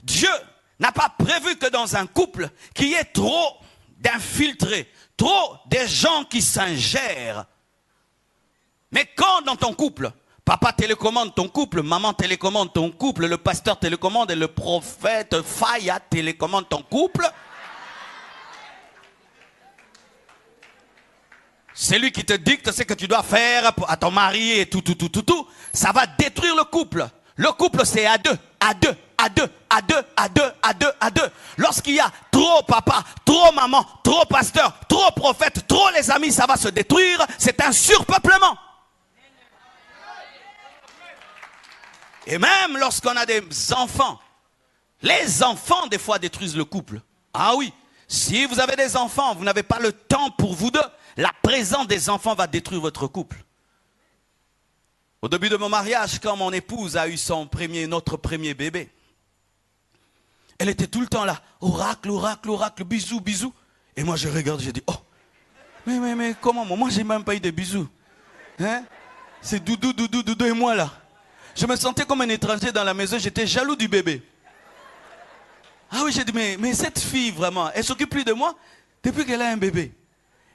Dieu n'a pas prévu que dans un couple qu'il y ait trop d'infiltrés, trop de gens qui s'ingèrent. Mais quand dans ton couple, papa télécommande ton couple, maman télécommande ton couple, le pasteur télécommande et le prophète Faya télécommande ton couple, c'est lui qui te dicte ce que tu dois faire à ton mari et tout. Ça va détruire le couple. Le couple, c'est à deux. Lorsqu'il y a trop papa, trop maman, trop pasteur, trop prophète, trop les amis, ça va se détruire. C'est un surpeuplement. Et même lorsqu'on a des enfants, les enfants, des fois, détruisent le couple. Ah oui, si vous avez des enfants, vous n'avez pas le temps pour vous deux. La présence des enfants va détruire votre couple. Au début de mon mariage, quand mon épouse a eu notre premier bébé, elle était tout le temps là, oracle, bisous. Et moi je regarde, je dis, oh, mais comment, moi j'ai même pas eu de bisous. Hein? C'est doudou et moi là. Je me sentais comme un étranger dans la maison, j'étais jaloux du bébé. Ah oui, j'ai dit, mais cette fille vraiment, elle s'occupe plus de moi depuis qu'elle a un bébé.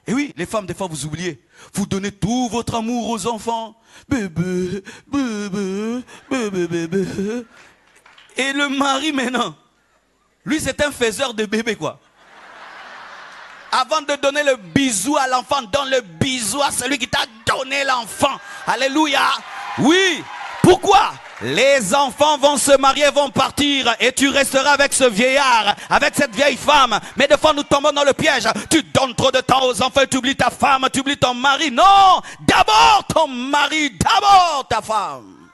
Et oui, les femmes, des fois, vous oubliez. Vous donnez tout votre amour aux enfants. Bébé. Et le mari, maintenant, lui, c'est un faiseur de bébé, quoi. Avant de donner le bisou à l'enfant, donne le bisou à celui qui t'a donné l'enfant. Alléluia. Oui. Pourquoi? Les enfants vont se marier, vont partir et tu resteras avec ce vieillard, avec cette vieille femme. Mais des fois nous tombons dans le piège. Tu donnes trop de temps aux enfants, tu oublies ta femme, tu oublies ton mari. Non, d'abord ton mari, d'abord ta femme.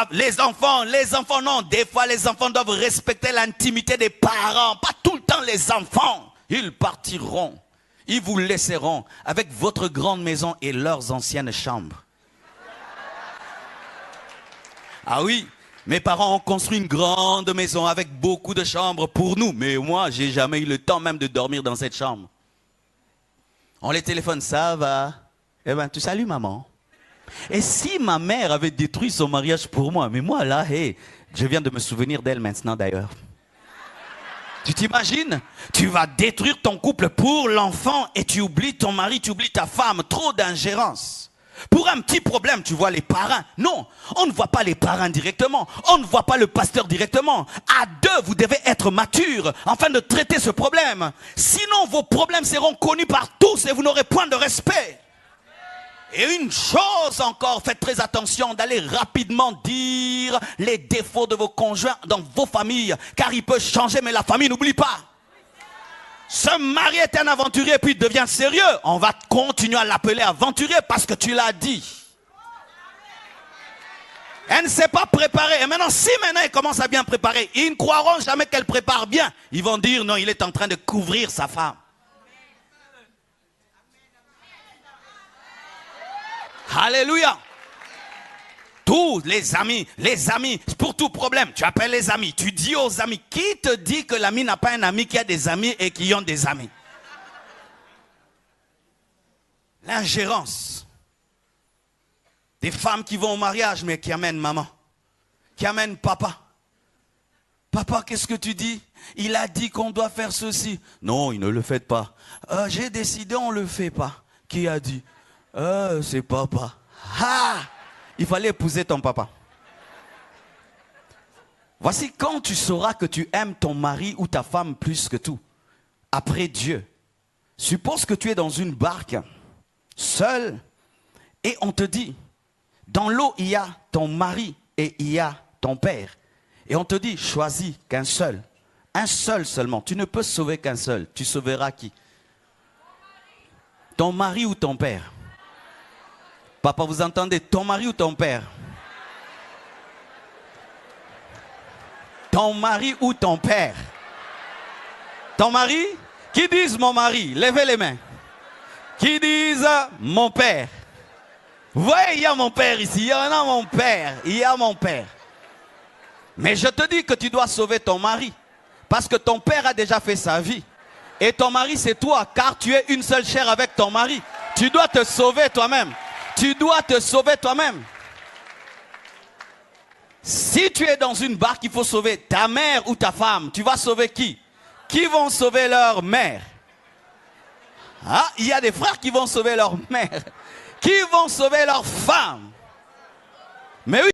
Les enfants non. Des fois les enfants doivent respecter l'intimité des parents. Pas tout le temps les enfants. Ils partiront. Ils vous laisseront avec votre grande maison et leurs anciennes chambres. Ah oui, mes parents ont construit une grande maison avec beaucoup de chambres pour nous. Mais moi, j'ai jamais eu le temps même de dormir dans cette chambre. On les téléphone, ça va? Eh ben, tu salues maman. Et si ma mère avait détruit son mariage pour moi, mais moi là, hey, je viens de me souvenir d'elle maintenant d'ailleurs. Tu t'imagines? Tu vas détruire ton couple pour l'enfant et tu oublies ton mari, tu oublies ta femme. Trop d'ingérence. Pour un petit problème, tu vois les parrains. Non, on ne voit pas les parrains directement. On ne voit pas le pasteur directement. À deux, vous devez être matures afin de traiter ce problème. Sinon, vos problèmes seront connus par tous et vous n'aurez point de respect. Et une chose encore, faites très attention d'aller rapidement dire les défauts de vos conjoints dans vos familles. Car il peut changer, mais la famille n'oublie pas. Ce mari est un aventurier puis il devient sérieux. On va continuer à l'appeler aventurier parce que tu l'as dit. Elle ne s'est pas préparée. Et maintenant, si maintenant elle commence à bien préparer, ils ne croiront jamais qu'elle prépare bien. Ils vont dire non, il est en train de couvrir sa femme. Alléluia. Tous les amis, pour tout problème, tu appelles les amis, tu dis aux amis, qui te dit que l'ami n'a pas un ami qui a des amis et qui ont des amis? L'ingérence. Des femmes qui vont au mariage mais qui amènent maman, qui amènent papa. Papa, qu'est-ce que tu dis? Il a dit qu'on doit faire ceci. Non, il ne le fait pas. J'ai décidé, on ne le fait pas. Qui a dit? C'est papa. Ah! Il fallait épouser ton papa. Voici quand tu sauras que tu aimes ton mari ou ta femme plus que tout. Après Dieu. Suppose que tu es dans une barque, seul, et on te dit, dans l'eau il y a ton mari et il y a ton père. Et on te dit, choisis qu'un seul. Un seul seulement. Tu ne peux sauver qu'un seul. Tu sauveras qui? Ton mari ou ton père? Papa, vous entendez? Ton mari ou ton père? Ton mari ou ton père? Ton mari? Qui disent mon mari? Levez les mains. Qui disent mon père? Vous voyez, il y a mon père ici. Il y en a mon père. Il y a mon père. Mais je te dis que tu dois sauver ton mari. Parce que ton père a déjà fait sa vie. Et ton mari, c'est toi. Car tu es une seule chair avec ton mari. Tu dois te sauver toi-même. Tu dois te sauver toi-même. Si tu es dans une barque, il faut sauver ta mère ou ta femme. Tu vas sauver qui? Qui vont sauver leur mère? Ah, il y a des frères qui vont sauver leur mère. Qui vont sauver leur femme? Mais oui.